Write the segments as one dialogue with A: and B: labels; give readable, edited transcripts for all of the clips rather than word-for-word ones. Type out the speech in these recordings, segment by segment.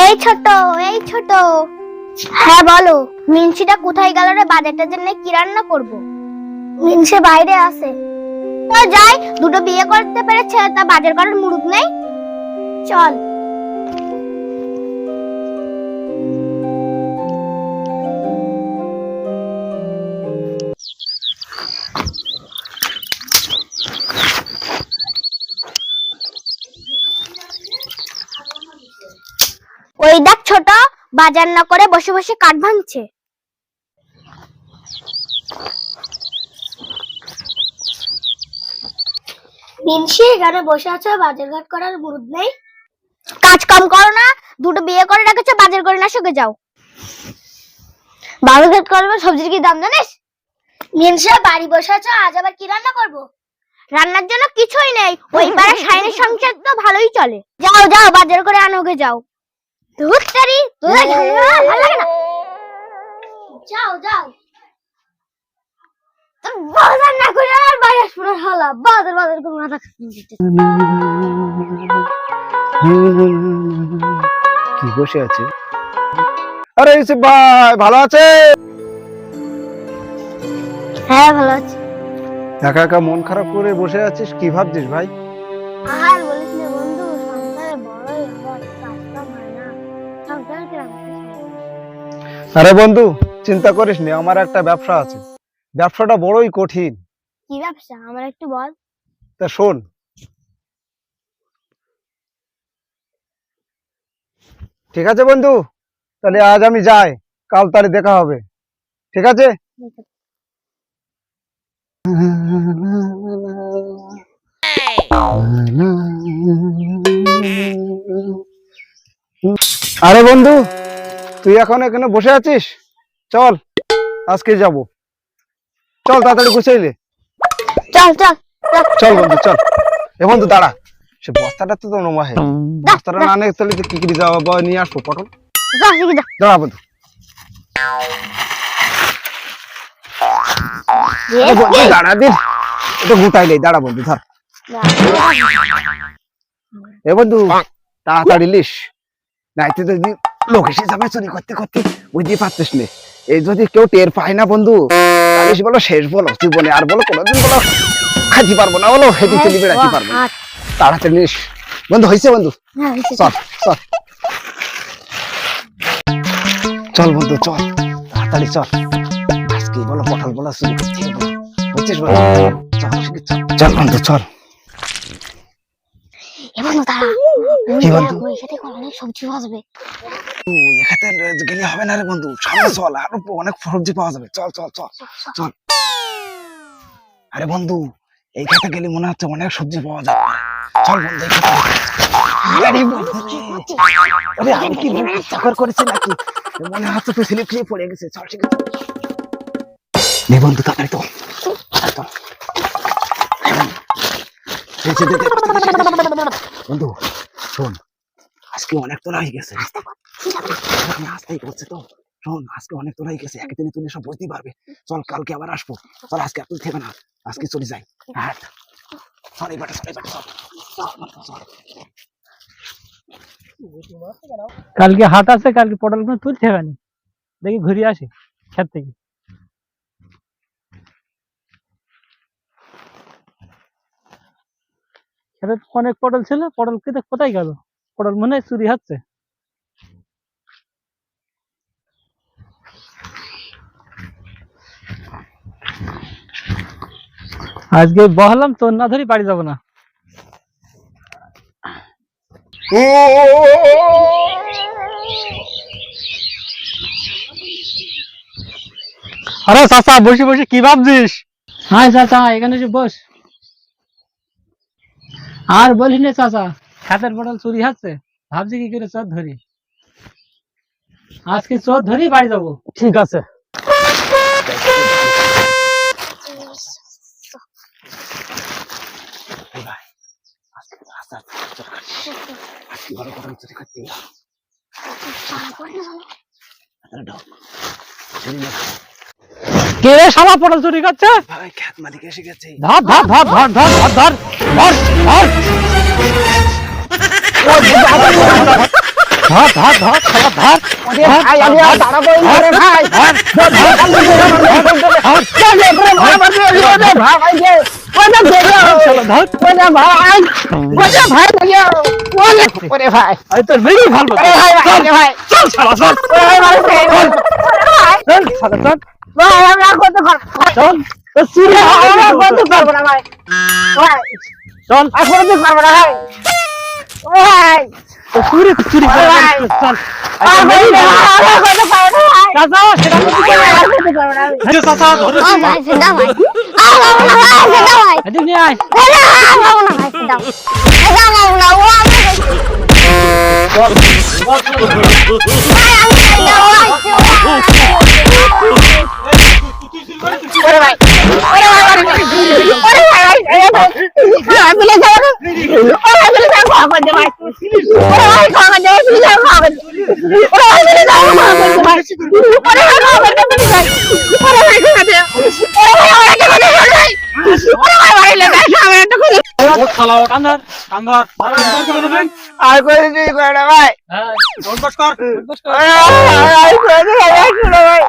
A: এই ছোট, এই ছোট। হ্যাঁ বলো, মিনসিটা কোথায় গেল রে? বাজারটার জন্য কি রান্না করব? মিনসি বাইরে আছে। তো যাই, দুটো বিয়ে করতে পেরেছে, তা বাজার করার মুরুদ নেই। চল। ওই দেখ ছোট, বাজার না করে বসে বসে কাঠ ভাঙছে। মিনসি এখানে বসে আছো, বাজার ঘাট করার মুরুদ নেই? কাজ কাম করো না, দুটো বিয়ে করে রেখেছো, বাজার করে না শুকে যাও। বাজার ঘাট করবে, সবজির কি দাম জানিস? মিনসি বাড়ি বসে আছো, আজ আবার কি রান্না করব? রান্নার জন্য কিছুই নেই, ওই পাড়া শাইনের সংসার তো ভালোই চলে। যাও যাও, বাজার করে আনোগে যাও। ধুত্তারি, তোদের ভালো লাগে না। যাও যাও। বাজার না করে আর বাইরে আসবো না, হালা বাজার বাজার করে মাথা
B: কি বসে আছে? আরে ইউসুফ ভাই, ভালো আছে?
A: হ্যাঁ ভালো আছি।
B: একা একা মন খারাপ করে বসে আছিস, কি ভাবছিস ভাই?
A: আর বলিস না বন্ধু, সংসারে বড়ই অভাব, কাজ কাম হয় না, সংসারে কি রাখতে?
B: আরে বন্ধু, চিন্তা করিস নি, আমার একটা ব্যবসা আছে। ব্যবসাটা বড়ই কঠিন।
A: কি ব্যবসা আমার একটু বল।
B: তা শোন, ঠিক আছে বন্ধু, তাহলে আজ আমি যাই, কাল তাহলে দেখা হবে, ঠিক আছে? আরে বন্ধু, তুই এখন এখানে বসে আছিস? চল আজকে যাব, চল তাড়াতাড়ি গুছাইলে।
A: চল চল
B: চল বন্ধু চল। এ বন্ধু দাঁড়া, সে বস্তাটা তো নমাহে, বস্তাটা না আনে তাহলে কি কি যাওয়া নিয়ে আসবো পটল। দাঁড়া বন্ধু, দাঁড়া দিন, এটা গুটাইলে। দাঁড়া বন্ধু, ধর। এ বন্ধু তাড়াতাড়ি লিস, নাইতে যদি লোক এসে যাবে চুরি করতে করতে, বুঝতে পারতিস নে। এই যদি কেউ টের পায় না বন্ধু, তাহলে বলো শেষ, বলো জীবনে আর বলো কোনোদিন বলো খাইতে পারবো না, বলো হেঁটে চলি বেড়াতে পারবো না। তাড়াতাড়ি লিস বন্ধু, হয়েছে বন্ধু? চল চল চল বন্ধু, চল তাড়াতাড়ি চল। আজকে বলো পটল বলো চুরি করতে হবে, বুঝছিস বলো? চল বন্ধু চল।
A: সবজি বাজবে,
B: এখানে গেলে হবে না রে বন্ধু, সামনে চল, আরো অনেক সবজি পাওয়া যাবে। চল চল চল চল। আরে বন্ধু, এই খাতে গেলে মনে হচ্ছে অনেক সবজি পাওয়া যাবে। চল বন্ধু, আরে আমি কি চাকর করেছি নাকি? মনে হচ্ছে তুই স্লিপ খেয়ে পড়ে গেছে। চল ঠিক আছে, নে বন্ধু তাড়াতাড়ি তো। বন্ধু শোন, আজকে অনেক তোলা হয়ে গেছে, আস্তেই করছে তো। শোন, আজকে অনেক তোলা হয়ে গেছে, একে দিনে তুই সব বুঝতেই পারবে। চল কালকে আবার আসবো, চল আজকে আর তুই থেকে না, আজকে চলে যাই। হ্যাঁ চল এবারে, চল এবারে, চল।
C: কালকে হাট আছে, কালকে পটল গুলো তুলতে হবে না, দেখি ঘুরে আসি ক্ষেত থেকে। ক্ষেতে অনেক পটল ছিল, পটল খেতে কোথায় গেল? পটল মনে হয় চুরি হচ্ছে। আজকে বহলাম, তোর না ধরি বাড়ি যাবো না। আরে চাচা, বসে বসে কি ভাবছিস? হ্যাঁ চাচা, এখানে এসে বস। আর বলিস না চাচা, খাতের পটল চুরি হচ্ছে, ভাবছি কি করে চোর ধরি। আজকে চোর ধরি বাড়ি যাবো। ঠিক আছে। কে রে শালা পটল চুরি করছে?
B: ভাই খেত মালিক এসে গেছে।
C: ধর ধর ধর ধর ধর ধর ধর ধর ধর। ধর ধর ধর শালা ধর
B: ওরে ভাই আমি আর দাঁড়াবো না রে ভাই
C: তোর বেরি ভালো চল শালা চল চল শালা চল চল তোর চুরি চল তোর চুরি চুরি চল চাচা সেটা চাচা ধরে এদিক নিয়ে আয় শালা কান্দর কান্দর
B: আর করে দিই করে ভাই
C: হ্যাঁ বস কর
B: আর করে দিই ভাই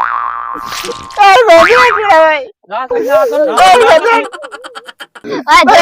B: আর করে দিই ভাই
C: যা যা
A: আচ্ছা